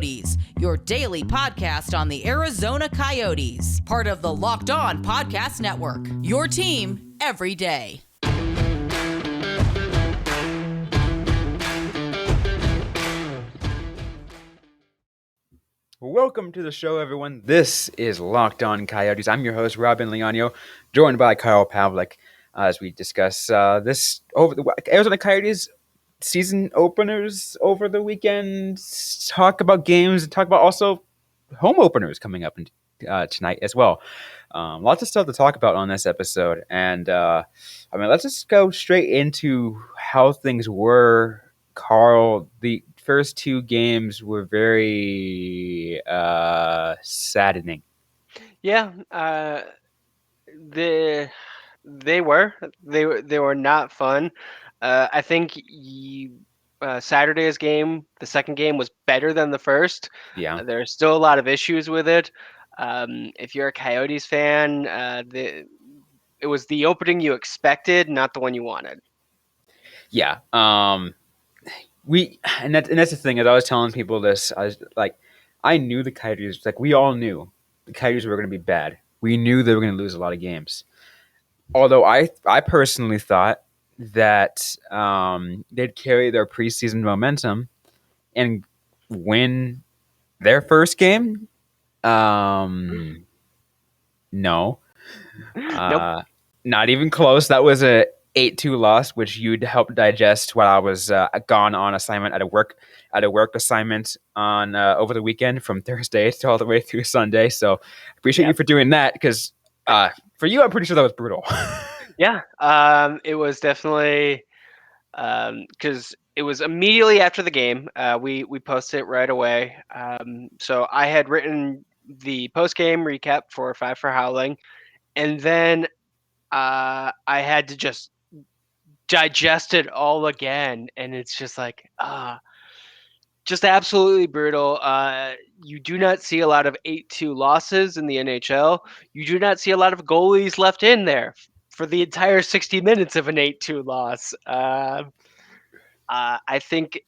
Coyotes, your daily podcast on the Arizona Coyotes, part of the Locked On Podcast Network. Your team every day. Welcome to the show, everyone. This is Locked On Coyotes. I'm your host, Robyn and Carl, joined by Carl Pavlik as we discuss this over the Arizona Coyotes season openers over the weekend. Talk about games and talk about also home openers coming up tonight as well. Lots of stuff to talk about on this episode, and let's just go straight into how things were. Carl, the first two games were very saddening. Yeah, they were not fun. I think Saturday's game, the second game, was better than the first. Yeah. There's still a lot of issues with it. If you're a Coyotes fan, it was the opening you expected, not the one you wanted. Yeah. And that's the thing. As I was telling people this, I knew the Coyotes. Like, we all knew the Coyotes were going to be bad. We knew they were going to lose a lot of games. Although I personally thought that they'd carry their preseason momentum and win their first game. No. Nope. Not even close. That was a 8-2 loss, which you'd help digest while I was gone on assignment at a work assignment on over the weekend from Thursday to all the way through Sunday. So I appreciate you for doing that, because for you, I'm pretty sure that was brutal. Yeah, it was definitely because it was immediately after the game. We posted it right away. So I had written the post game recap for Five for Howling, and then I had to just digest it all again, and it's just like just absolutely brutal. You do not see a lot of 8-2 losses in the NHL. You do not see a lot of goalies left in there for the entire 60 minutes of an 8-2 loss. I think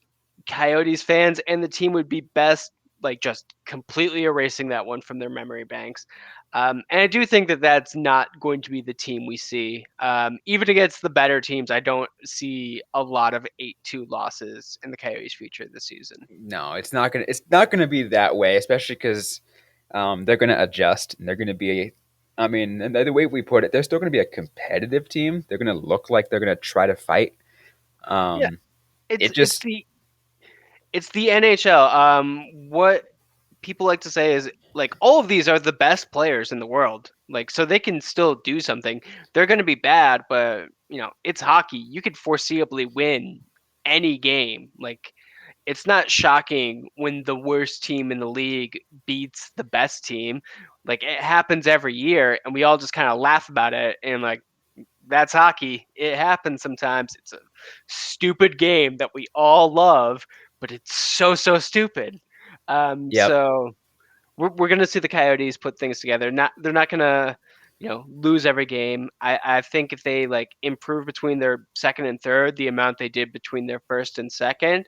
Coyotes fans and the team would be best just completely erasing that one from their memory banks. And I do think that that's not going to be the team we see. Even against the better teams, I don't see a lot of 8-2 losses in the Coyotes' future this season. No, it's not gonna be that way, especially because they're gonna adjust and they're gonna be. And the way we put it, they're still gonna be a competitive team. They're gonna look like they're gonna try to fight. Yeah, it's the NHL. What people like to say is all of these are the best players in the world. So they can still do something. They're going to be bad, but it's hockey. You could foreseeably win any game. It's not shocking when the worst team in the league beats the best team. It happens every year, and we all just kind of laugh about it and that's hockey. It happens sometimes. It's a stupid game that we all love, but it's so stupid. Yep. So we're gonna see the Coyotes put things together. They're not gonna lose every game. I think if they improve between their second and third the amount they did between their first and second,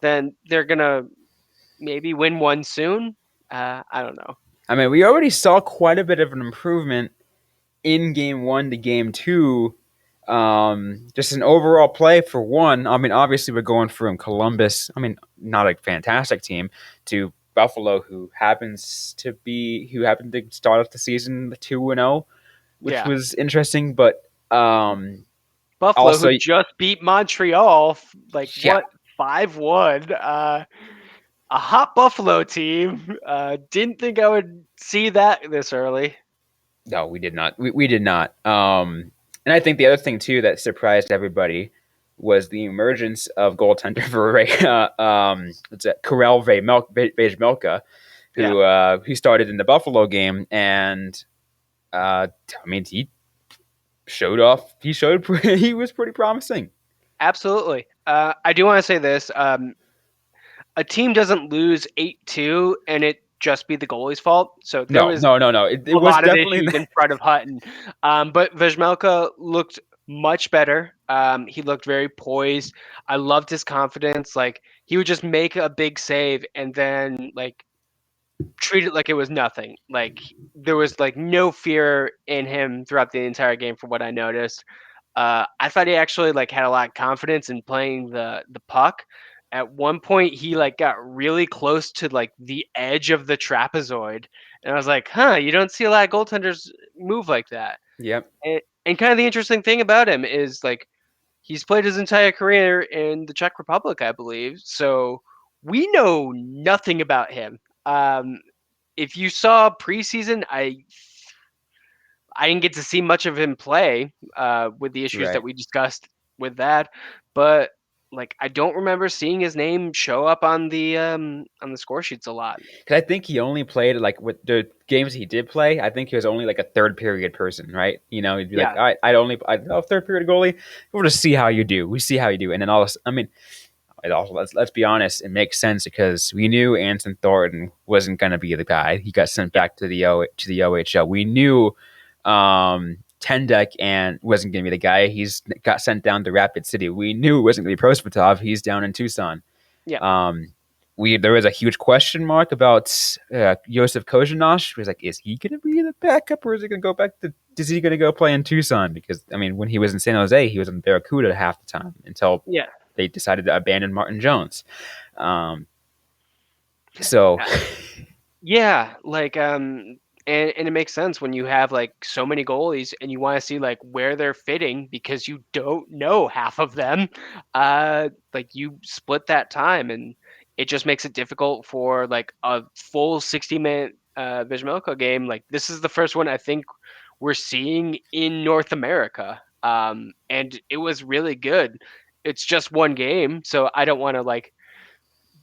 then they're gonna maybe win one soon. I don't know. We already saw quite a bit of an improvement in game 1 to game 2. Just an overall play for one. Obviously we're going from Columbus, not a fantastic team, to Buffalo, who happened to start off the season 2-0, which was interesting. But Buffalo, also, who just beat Montreal, 5-1. A hot Buffalo team. Didn't think I would see that this early. No, we did not. We did not. And I think the other thing too that surprised everybody was the emergence of goaltender Karel Vejmelka, who started in the Buffalo game, and he showed off. He was pretty promising. Absolutely. I do want to say this: a team doesn't lose 8-2, and it just be the goalie's fault. So there was no. It was lot definitely of issues in front of Hutton. But Vejmelka looked much better. He looked very poised. I loved his confidence. Like he would just make a big save and then like treat it like it was nothing. Like there was like no fear in him throughout the entire game, from what I noticed. I thought he actually like had a lot of confidence in playing the puck. At one point, he like got really close to like the edge of the trapezoid, and I was like, "Huh, you don't see a lot of goaltenders move like that." Yep. And kind of the interesting thing about him is like he's played his entire career in the Czech Republic, I believe. So we know nothing about him. If you saw preseason, I didn't get to see much of him play with the issues that Right. we discussed with that, but like I don't remember seeing his name show up on the score sheets a lot. Because I think he only played like with the games he did play. I think he was only like a third period person, right? You know, he'd be like, Yeah, all right, I'd third period goalie. We'll just see how you do. We see how you do, and then I mean, it also let's be honest, it makes sense because we knew Anson Thornton wasn't going to be the guy. He got sent yeah, back to the OHL. We knew Tendek and wasn't going to be the guy. He's got sent down to Rapid City. We knew it wasn't going to be Prosvetov. He's down in Tucson. yeah, Um, there was a huge question mark about Josef Kozhinosh. He was like, is he going to be the backup, or is he going to go back to? Is he going to go play in Tucson? Because I mean, when he was in San Jose, he was in Barracuda half the time until yeah. they decided to abandon Martin Jones. Um, so, Yeah, like and it makes sense when you have like so many goalies and you want to see like where they're fitting because you don't know half of them. Like you split that time and it just makes it difficult for like a full 60-minute Vizmelko game. Like this is the first one I think we're seeing in North America. And it was really good. It's just one game, so I don't want to like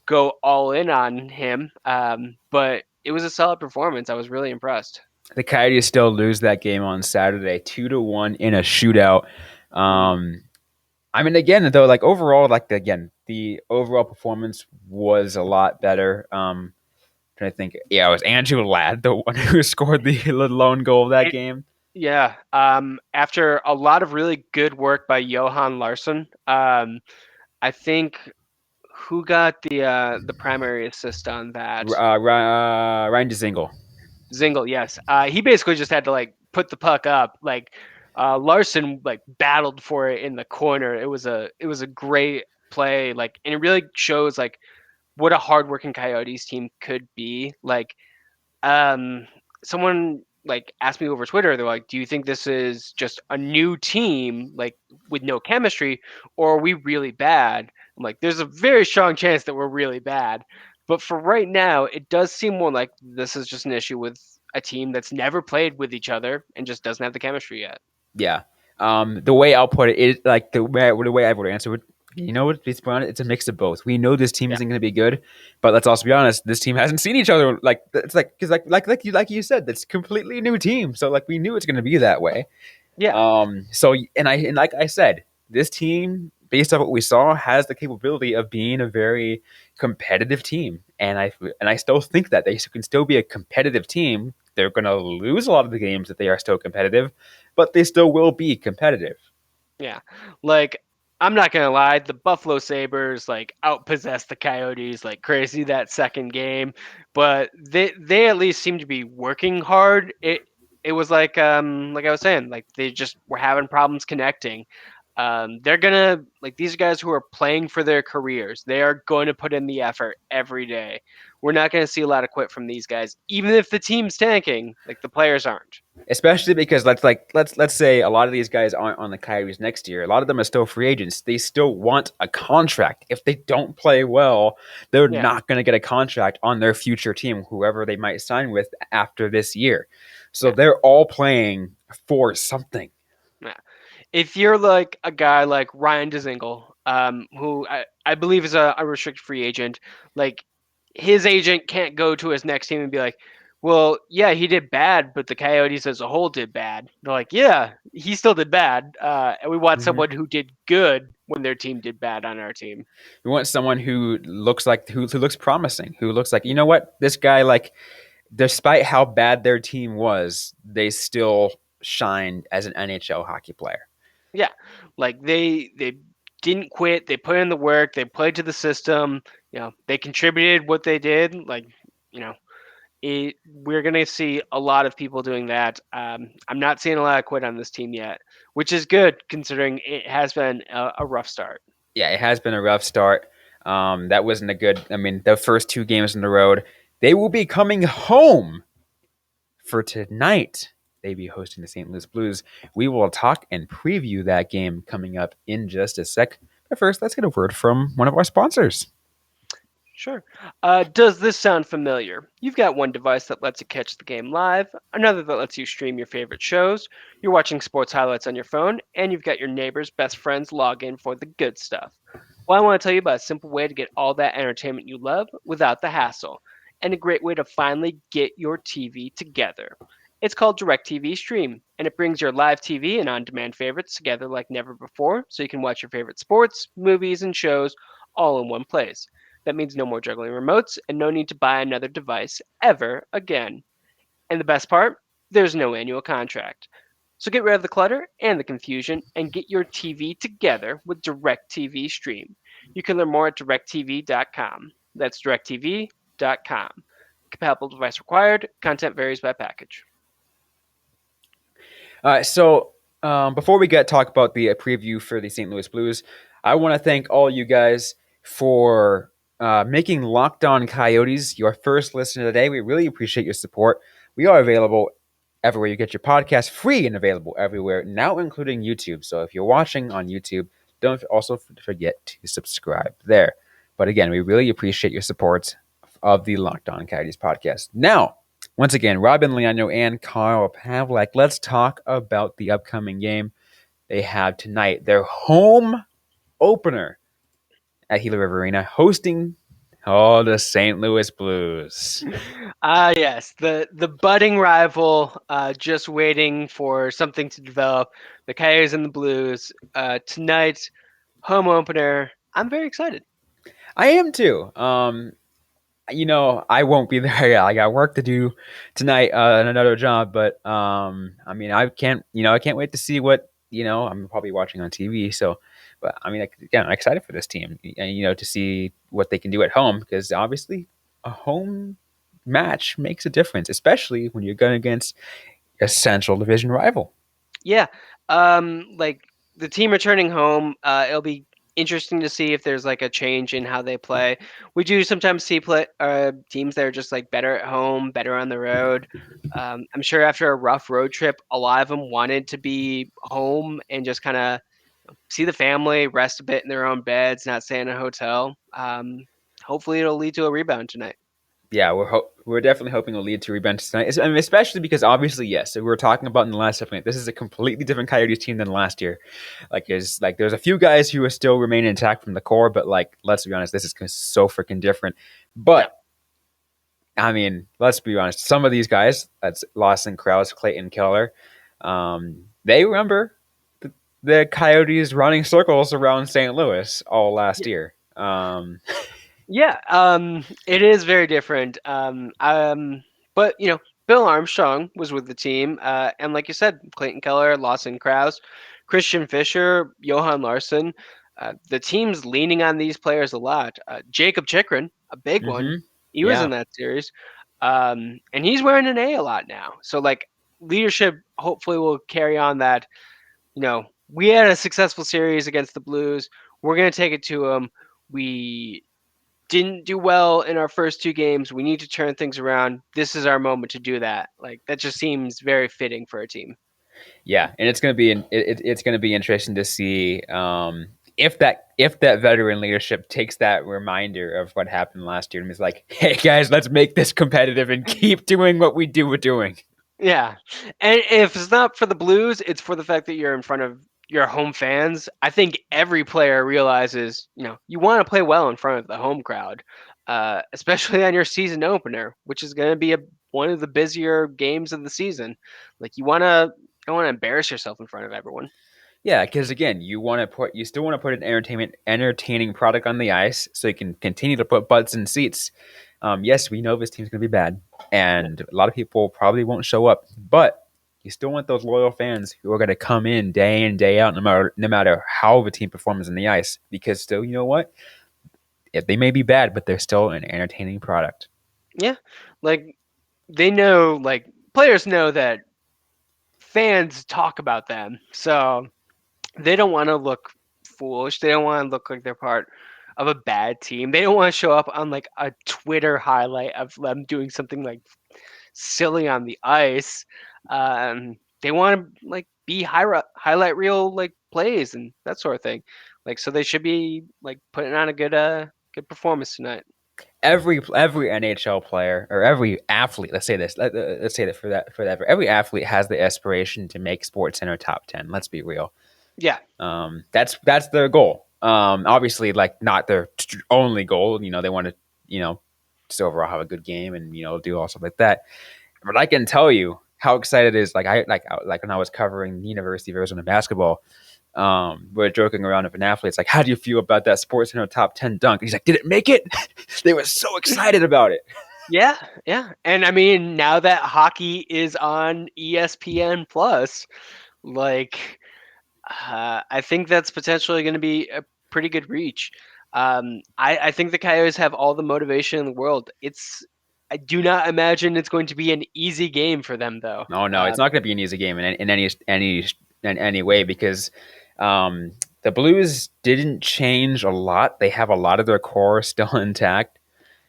go all in on him. But it was a solid performance. I was really impressed. the Coyotes still lose that game on Saturday, 2-1 in a shootout. Mm. I mean, again, though, like overall, like again, the overall performance was a lot better. Trying to think, yeah, it was Andrew Ladd, the one who scored the lone goal of that It, game. yeah. After a lot of really good work by Johan Larsson, I think who got the primary assist on that? Ryan Dzingel. Zingle, yes. He basically just had to like put the puck up. Like Larson like battled for it in the corner. It was a great play. Like, and it really shows like what a hardworking Coyotes team could be. Like, um, someone like asked me over Twitter, they're like, "Do you think this is just a new team, like with no chemistry, or are we really bad?" I'm like, "There's a very strong chance that we're really bad." But for right now, it does seem more like this is just an issue with a team that's never played with each other and just doesn't have the chemistry yet. Yeah. The way I'll put it is like the way I would answer it. You know what? It's a mix of both. We know this team Yeah, isn't going to be good, but let's also be honest. This team hasn't seen each other. Like it's like because like you said, that's a completely new team. So like we knew it's going to be that way. yeah, So and like I said, this team, based on what we saw, has the capability of being a very competitive team, and I still think that they can still be a competitive team. They're going to lose a lot of the games that they are still competitive, but they still will be competitive. yeah. Like I'm not gonna lie, the Buffalo Sabres like outpossessed the Coyotes like crazy that second game, but they at least seem to be working hard. It was like I was saying, like they just were having problems connecting. They're gonna like these guys who are playing for their careers. They are going to put in the effort every day. We're not going to see a lot of quit from these guys, even if the team's tanking. Like the players aren't. Especially because let's say a lot of these guys aren't on the Coyotes next year. A lot of them are still free agents. They still want a contract. If they don't play well, they're Yeah, not going to get a contract on their future team, whoever they might sign with after this year. So yeah, they're all playing for something. yeah. If you're like a guy like Ryan Dzingel, who I believe is a restricted free agent, like his agent can't go to his next team and be like, well, yeah, he did bad, but the Coyotes as a whole did bad. They're like, yeah, he still did bad, and we want Mm-hmm. someone who did good when their team did bad on our team. We want someone who looks like who looks promising, who looks like, you know what, this guy, like, despite how bad their team was, they still shined as an NHL hockey player. Yeah, like they didn't quit. They put in the work. They played to the system. They contributed what they did. Like, you know, we're gonna see a lot of people doing that. I'm not seeing a lot of quit on this team yet, which is good considering it has been a rough start. Yeah, it has been a rough start. That wasn't a good. I mean, the first 2 games on the road. They will be coming home for tonight. They be hosting the St. Louis Blues. We will talk and preview that game coming up in just a sec. But first, let's get a word from one of our sponsors. Sure. Does this sound familiar? You've got one device that lets you catch the game live, another that lets you stream your favorite shows, you're watching sports highlights on your phone, and you've got your neighbor's best friends log in for the good stuff. Well, I want to tell you about a simple way to get all that entertainment you love without the hassle, and a great way to finally get your TV together. It's called DirecTV Stream, and it brings your live TV and on demand favorites together like never before, so you can watch your favorite sports, movies, and shows all in one place. That means no more juggling remotes and no need to buy another device ever again. And the best part, there's no annual contract. So get rid of the clutter and the confusion and get your TV together with DirecTV Stream. You can learn more at directtv.com. That's directtv.com. Compatible device required. Content varies by package. All right, so before we talk about the preview for the St. Louis Blues, I want to thank all you guys for making Locked On Coyotes your first listener today. We really appreciate your support. We are available everywhere you get your podcast, free and available everywhere, now including YouTube. So if you're watching on YouTube, don't also forget to subscribe there. But again, we really appreciate your support of the Locked On Coyotes podcast. Now, once again, Robyn Leano and Carl Pavlak, let's talk about the upcoming game they have tonight. Their home opener at Gila River Arena, hosting the St. Louis Blues. Yes, the budding rival, just waiting for something to develop. The Coyotes and the Blues tonight, home opener. I'm very excited. I am too. I won't be there. Yeah, I got work to do tonight and another job. But I mean, I can't wait to see what I'm probably watching on TV. So, but I mean, again, I'm excited for this team and to see what they can do at home because obviously a home match makes a difference, especially when you're going against a Central Division rival. Yeah, like the team returning home, it'll be interesting to see if there's like a change in how they play. We do sometimes see teams that are just like better at home, better on the road. I'm sure after a rough road trip, a lot of them wanted to be home and just kind of see the family, rest a bit in their own beds, not stay in a hotel. Hopefully, it'll lead to a rebound tonight. Yeah, we're definitely hoping it'll lead to revenge tonight. I mean, especially because obviously, yes, so we were talking about in the last segment. This is a completely different Coyotes team than last year. There's a few guys who are still remaining intact from the core, but let's be honest, this is so freaking different. But I mean, let's be honest, some of these guys, that's Lawson Krause, Clayton Keller, they remember the Coyotes running circles around St. Louis all last year. Yeah, it is very different. But Bill Armstrong was with the team, and like you said, Clayton Keller, Lawson Krause, Christian Fischer, Johan Larsson. The team's leaning on these players a lot. Jacob Chikrin, a big one. He was in that series, and he's wearing an A lot now. So leadership hopefully will carry on that. We had a successful series against the Blues. We're gonna take it to them. We didn't do well in our first 2 games. We need to turn things around. This is our moment to do that. That just seems very fitting for a team. Yeah, and it's going to be it's going to be interesting to see if that veteran leadership takes that reminder of what happened last year and is like, hey guys, let's make this competitive and keep doing what we were doing. Yeah, and if it's not for the Blues, it's for the fact that you're in front of your home fans. I think every player realizes, you want to play well in front of the home crowd, especially on your season opener, which is going to be one of the busier games of the season. You don't want to embarrass yourself in front of everyone. Yeah, because again, you still want to put an entertaining product on the ice, so you can continue to put butts in seats. Yes, we know this team's going to be bad, and a lot of people probably won't show up, but You still want those loyal fans who are going to come in day out, no matter how the team performs on the ice. Because still, you know what? They may be bad, but they're still an entertaining product. Yeah, like they know, like players know that fans talk about them, so they don't want to look foolish. They don't want to look like they're part of a bad team. They don't want to show up on like a Twitter highlight of them doing something like silly on the ice. They want to like be highlight reel like plays and that sort of thing. Like so, they should be like putting on a good performance tonight. Every NHL player or every athlete, let's say this, let's say that for that, every athlete has the aspiration to make Sports Center top 10. Let's be real. Yeah. That's their goal. Obviously, like not their only goal. They want to, just overall have a good game and do all stuff like that. But I can tell you how excited it is. Like when I was covering the University of Arizona basketball, we're joking around with an athlete. It's like, how do you feel about that Sports Center top 10 dunk? And he's like, did it make it? They were so excited about it. Yeah, yeah. And I mean, now that hockey is on ESPN Plus, like I think that's potentially going to be a pretty good reach. I think the Coyotes have all the motivation in the world. I do not imagine it's going to be an easy game for them, though. Oh no, it's not going to be an easy game in any way because the Blues didn't change a lot. They have a lot of their core still intact.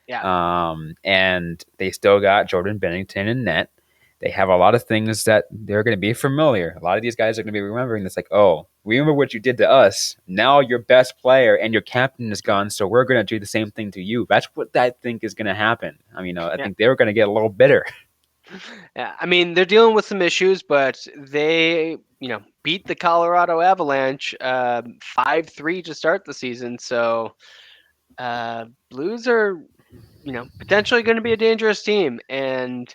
Yeah. And they still got Jordan Bennington in net. They have a lot of things that they're going to be familiar. A lot of these guys are going to be remembering this, like, oh, remember what you did to us. Now your best player and your captain is gone, so we're going to do the same thing to you. That's what I think is going to happen. I mean, I think they're going to get a little bitter. Yeah, I mean, they're dealing with some issues, but they, beat the Colorado Avalanche 5-3 to start the season. So Blues are, potentially going to be a dangerous team. And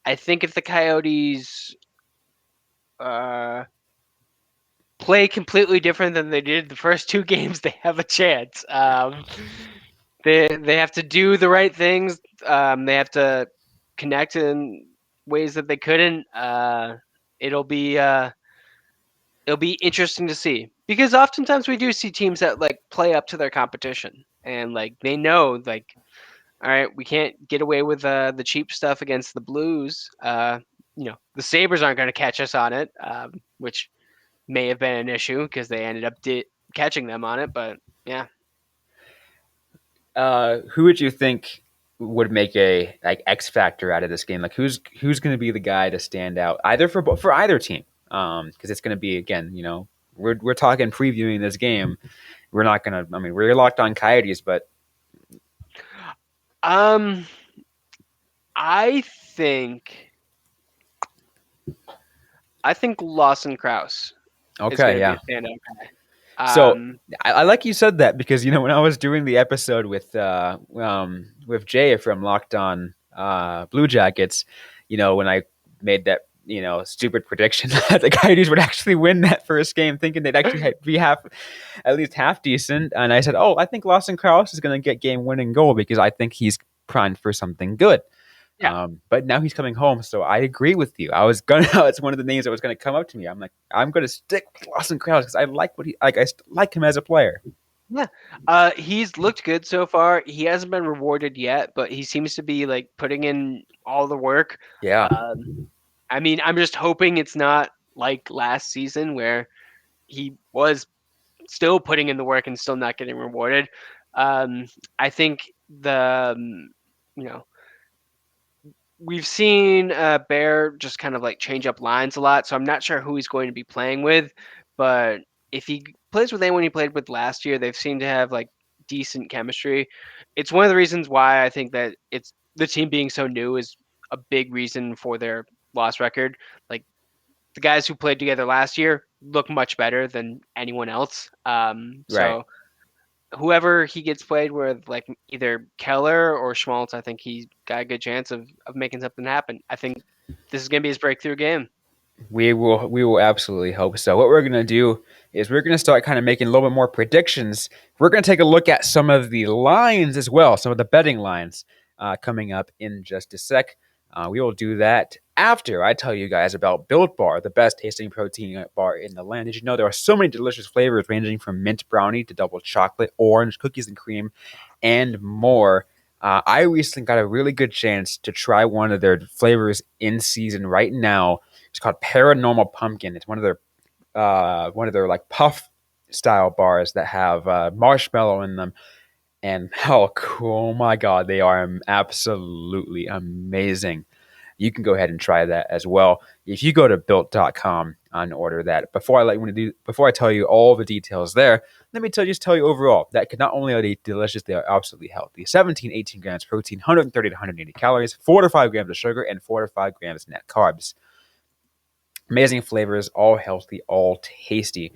I think if the Coyotes play completely different than they did the first two games, they have a chance. They have to do the right things. They have to connect in ways that they couldn't. It'll be interesting to see because oftentimes we do see teams that like play up to their competition and like they know like, all right, we can't get away with the cheap stuff against the Blues. The Sabres aren't going to catch us on it, which may have been an issue because they ended up catching them on it. But yeah. Who would you think would make a like X factor out of this game? Like who's going to be the guy to stand out either for either team? Because it's going to be again, we're talking previewing this game. We're not going to. I mean, we're locked on Coyotes, but I think Lawson Krause. Okay, yeah. Be a standout guy. So I like you said that because when I was doing the episode with Jay from Locked On Blue Jackets, when I made that stupid prediction that the Coyotes would actually win that first game, thinking they'd actually be at least half decent, and I said, oh, I think Lawson Krause is going to get game winning goal because I think he's primed for something good. Yeah. But now he's coming home, so I agree with you. It's one of the names that was gonna come up to me. I'm like, I'm gonna stick with Lawson Krause because I like I like him as a player. Yeah. He's looked good so far. He hasn't been rewarded yet, but he seems to be like putting in all the work. Yeah. I mean, I'm just hoping it's not like last season where he was still putting in the work and still not getting rewarded. I think we've seen Bear just kind of like change up lines a lot, so I'm not sure who he's going to be playing with. But if he plays with anyone he played with last year, they've seemed to have like decent chemistry. It's one of the reasons why I think that it's the team being so new is a big reason for their loss record. Like the guys who played together last year look much better than anyone else. So whoever he gets played with, like either Keller or Schmaltz, I think he's got a good chance of making something happen. I think this is going to be his breakthrough game. We will absolutely hope so. What we're going to do is we're going to start kind of making a little bit more predictions. We're going to take a look at some of the lines as well, some of the betting lines coming up in just a sec. We will do that after I tell you guys about Built Bar, the best tasting protein bar in the land. Did you know there are so many delicious flavors ranging from mint brownie to double chocolate, orange, cookies and cream, and more? I recently got a really good chance to try one of their flavors in season right now. It's called Paranormal Pumpkin. It's one of their like puff style bars that have marshmallow in them. And oh my god, they are absolutely amazing. You can go ahead and try that as well. If you go to built.com and order that, before I tell you all the details there, let me just tell you overall that not only are they delicious, they are absolutely healthy. 17, 18 grams protein, 130 to 180 calories, 4 to 5 grams of sugar, and 4 to 5 grams net carbs. Amazing flavors, all healthy, all tasty.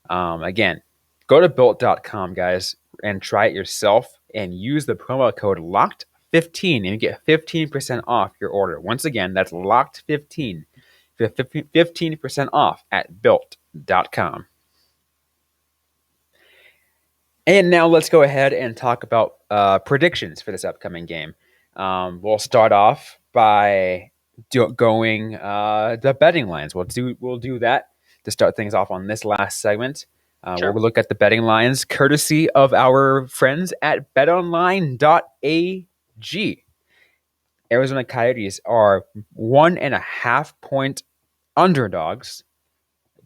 Again, go to built.com, guys, and try it yourself and use the promo code LOCKED15 and you get 15% off your order. Once again, that's LOCKED15. 15% off at built.com. And now let's go ahead and talk about predictions for this upcoming game. We'll start off by going the betting lines. We'll do that to start things off on this last segment. Sure. We'll look at the betting lines courtesy of our friends at betonline.ag. Arizona Coyotes are 1.5 point underdogs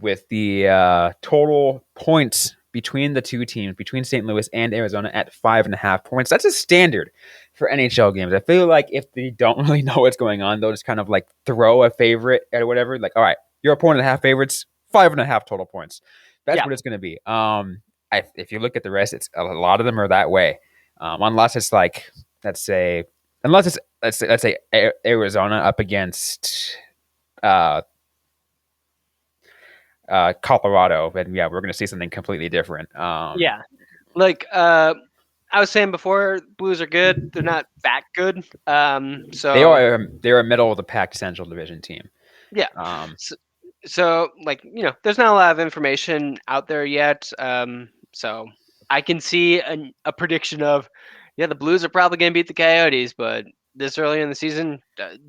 with the total points between the two teams, between St. Louis and Arizona, at 5.5 points. That's a standard for NHL games. I feel like if they don't really know what's going on, they'll just kind of like throw a favorite or whatever. Like, all right, you're a point and a half favorites, 5.5 total points. That's what it's going to be. If you look at the rest, it's a lot of them are that way. Unless it's like, let's say Arizona up against Colorado, but yeah, we're going to see something completely different. Like I was saying before, Blues are good. They're not that good. So they're a middle of the pack Central Division team. Yeah. So like, there's not a lot of information out there yet. So I can see a prediction of, the Blues are probably going to beat the Coyotes, but this early in the season,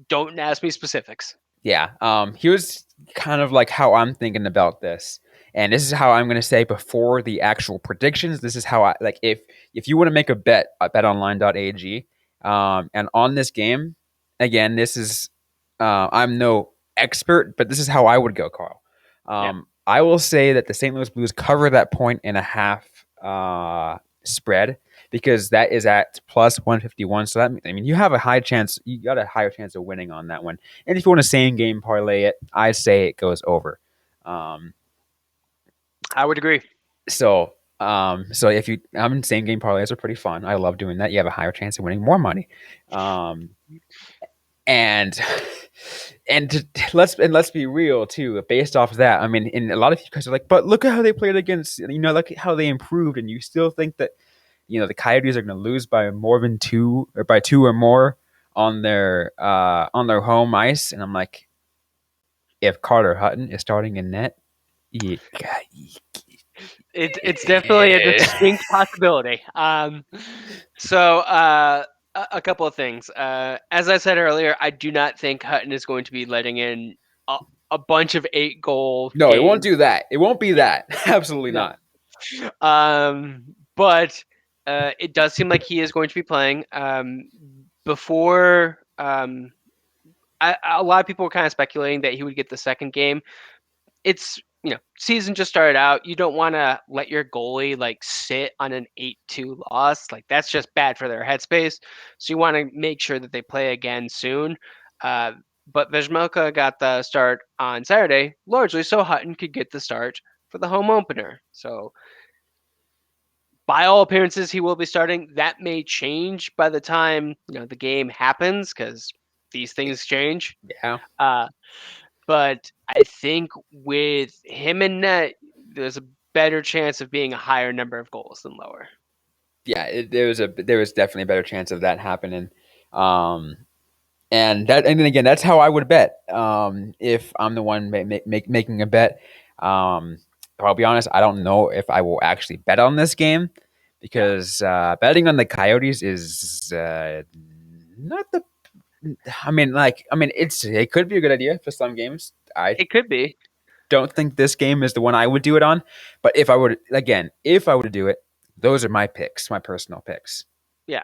don't ask me specifics. Yeah. Here's kind of like how I'm thinking about this. And this is how I'm going to say before the actual predictions. This is how if you want to make a bet at betonline.ag, and on this game, again, this is, I'm no expert, but this is how I would go, Carl. I will say that the St. Louis Blues cover that 1.5 spread because that is at plus 151. So you have a high chance. You got a higher chance of winning on that one. And if you want to same game parlay it, I say it goes over. I would agree. So if you, same game parlays are pretty fun. I love doing that. You have a higher chance of winning more money. And let's be real too. Based off of that, and a lot of you guys are like, but look at how they played against. Look at how they improved, and you still think that the Coyotes are going to lose by more than 2 or by 2 or more on their home ice. And I'm like, if Carter Hutton is starting in net, it's definitely a distinct possibility. So a couple of things. As I said earlier, I do not think Hutton is going to be letting in a bunch of 8-goal. No, games. It won't do that. It won't be that. Absolutely not. But it does seem like he is going to be playing. Before, a lot of people were kind of speculating that he would get the second game. It's, season just started out. You don't want to let your goalie sit on an 8-2 loss. That's just bad for their headspace. So you want to make sure that they play again soon. But Vejmelka got the start on Saturday, largely so Hutton could get the start for the home opener. So by all appearances, he will be starting. That may change by the time the game happens because these things change. Yeah. But I think with him in net, there's a better chance of being a higher number of goals than lower. Yeah, there was definitely a better chance of that happening. And then again, that's how I would bet. If I'm the one making a bet, I'll be honest, I don't know if I will actually bet on this game because betting on the Coyotes is not it could be a good idea for some games. I It could be. don't think this game is the one I would do it on, but if I were to do it, those are my picks, my personal picks. Yeah.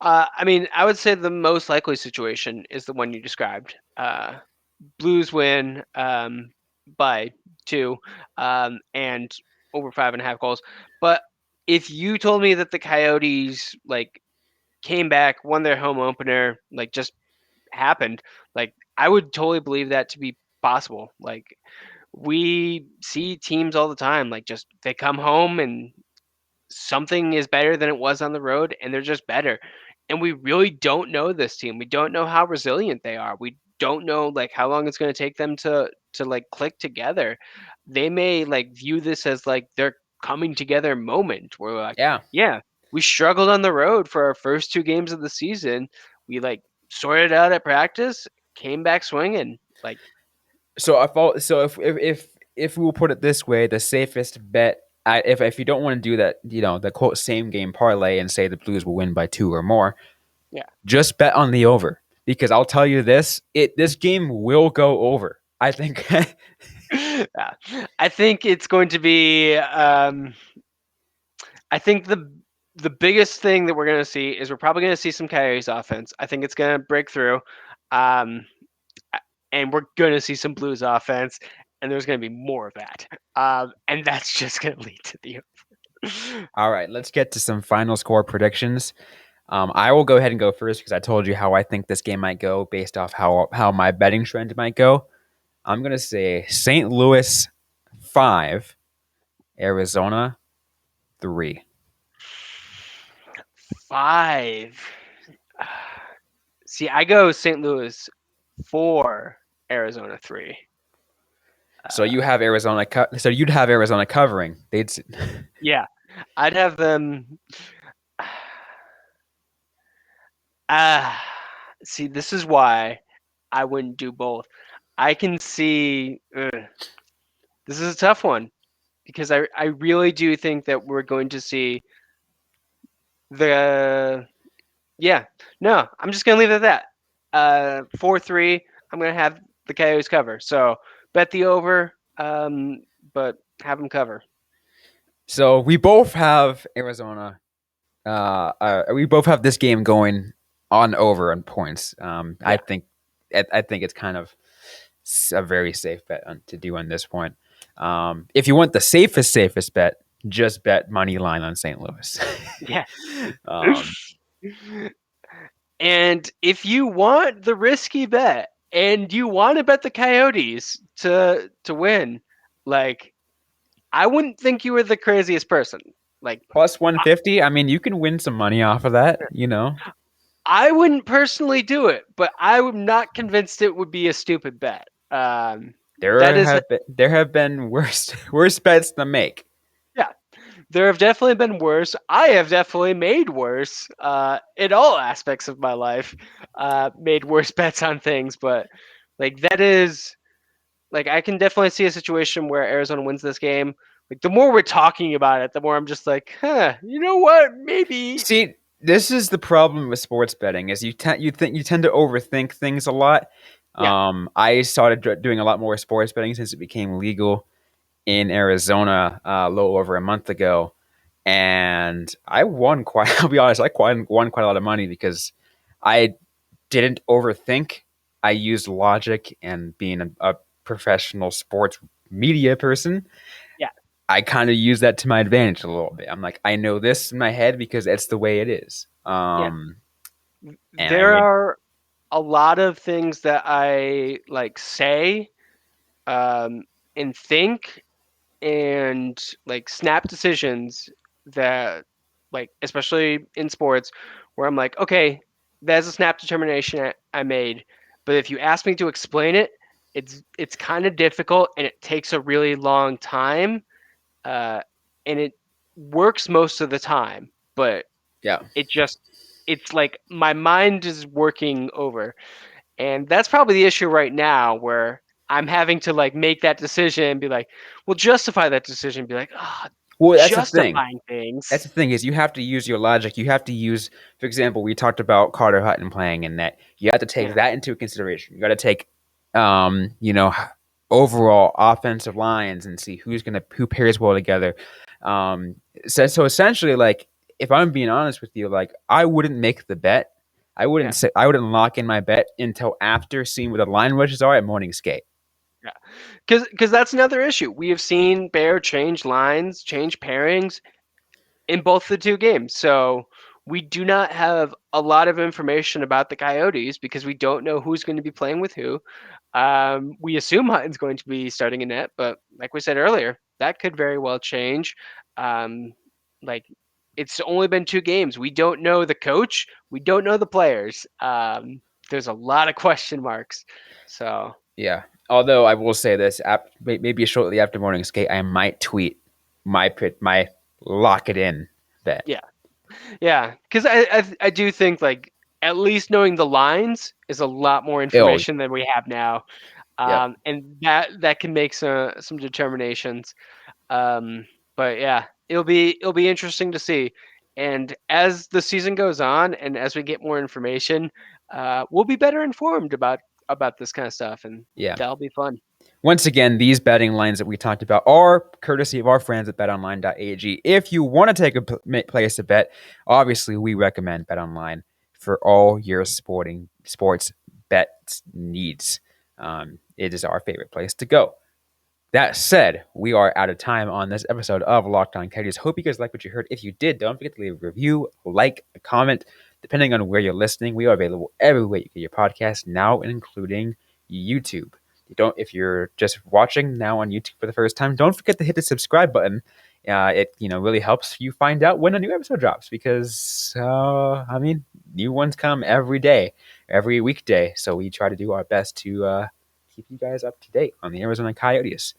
I mean, I would say the most likely situation is the one you described. Blues win by 2 and over 5.5 goals. But if you told me that the Coyotes like came back, won their home opener, like just happened, like I would totally believe that to be possible. Like we see teams all the time, like just they come home and something is better than it was on the road and they're just better. And we really don't know this team. We don't know how resilient they are. We don't know like how long it's going to take them to like click together. They may like view this as like their coming together moment where we're like, Yeah. yeah, we struggled on the road for our first 2 games of the season. We like sorted it out at practice, came back swinging. Like, So if we will put it this way, the safest bet, if you don't want to do that, the quote same game parlay and say the Blues will win by 2 or more, yeah. just bet on the over, because I'll tell you this game will go over. I think. Yeah. I think it's going to be I think the biggest thing that we're going to see is we're probably going to see some Coyotes offense. I think it's going to break through, um, and we're going to see some Blues offense, and there's going to be more of that, and that's just going to lead to the. All right, let's get to some final score predictions. I will go ahead and go first because I told you how I think this game might go based off how my betting trend might go. I'm gonna say St. Louis 5, Arizona 3. 5. See, I go St. Louis 4, Arizona 3. So you have Arizona. So you'd have Arizona covering. Yeah, I'd have them. Ah, see, this is why I wouldn't do both. I can see this is a tough one because I really do think that we're going to see the yeah. No, I'm just gonna leave it at that. 4-3. I'm gonna have the Coyotes cover. So bet the over, but have them cover. So we both have Arizona. We both have this game going on over on points. Yeah. I think it's kind of a very safe bet to do on this point. If you want the safest bet, just bet money line on St. Louis. Yeah. um, And if you want the risky bet and you want to bet the Coyotes to win, like I wouldn't think you were the craziest person. Like plus 150. I mean, you can win some money off of that. I wouldn't personally do it, but I'm not convinced it would be a stupid bet. That is, There have been worse bets to make. yeah, there have definitely been worse. I have definitely made worse in all aspects of my life. Made worse bets on things, but like that is like I can definitely see a situation where Arizona wins this game. Like the more we're talking about it, the more I'm just like, you know what? Maybe. See, this is the problem with sports betting: is you tend to overthink things a lot. Yeah. I started doing a lot more sports betting since it became legal in Arizona a little over a month ago, and I won quite. I'll be honest, won quite a lot of money because I didn't overthink. I used logic, and being a professional sports media person, Yeah. I kind of use that to my advantage a little bit. I'm like, I know this in my head because it's the way it is. Yeah. And I There made are a lot of things that I like say and think and like snap decisions that like especially in sports where I'm like, okay, that's a snap determination I made. But if you ask me to explain it, it's kind of difficult and it takes a really long time. Uh, and it works most of the time, but yeah. it just it's like my mind is working over. And that's probably the issue right now where I'm having to like make that decision and be like, well, justify that decision and be like, oh, Well, that's the thing. justifying things. That's the thing is you have to use your logic. You have to use, for example, we talked about Carter Hutton playing in net. You have to take that into consideration. You got to take, overall offensive lines and see who pairs well together. So essentially, like, if I'm being honest with you, like, I wouldn't make the bet. I wouldn't lock in my bet until after seeing what the line rushes are at morning skate. Yeah, because that's another issue. We have seen Bear change lines, change pairings in both the two games. So we do not have a lot of information about the Coyotes because we don't know who's going to be playing with who. We assume Hutton's going to be starting in net, but like we said earlier, that could very well change. Like, it's only been 2 games. We don't know the coach. We don't know the players. There's a lot of question marks. So yeah. Although I will say this, maybe shortly after morning skate, I might tweet my lock it in bet. Yeah, because I do think, like, at least knowing the lines is a lot more information than we have now, Yep. and that can make some determinations. But yeah, it'll be interesting to see. And as the season goes on, and as we get more information, we'll be better informed about this kind of stuff, and that'll be fun. Once again, these betting lines that we talked about are courtesy of our friends at betonline.ag. If you want to take a place to bet, obviously we recommend BetOnline for all your sports bet needs. It is our favorite place to go. That said, we are out of time on this episode of Locked On Coyotes. Hope you guys like what you heard. If you did, don't forget to leave a review, like, a comment. Depending on where you're listening, we are available everywhere you get your podcast, now including YouTube. If you're just watching now on YouTube for the first time, don't forget to hit the subscribe button. It really helps you find out when a new episode drops because new ones come every day, every weekday. So we try to do our best to keep you guys up to date on the Arizona Coyotes.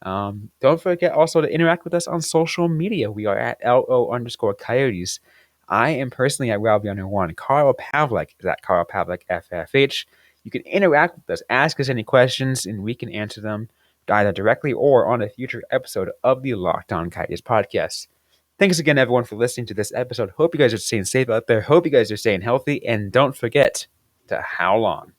Don't forget also to interact with us on social media. We are at LO_Coyotes. I am personally at Robyn_Carl. Carl Pavlik is at Carl Pavlik FFH. You can interact with us, ask us any questions, and we can answer them either directly or on a future episode of the Locked On Coyotes podcast. Thanks again, everyone, for listening to this episode. Hope you guys are staying safe out there. Hope you guys are staying healthy. And don't forget to howl on.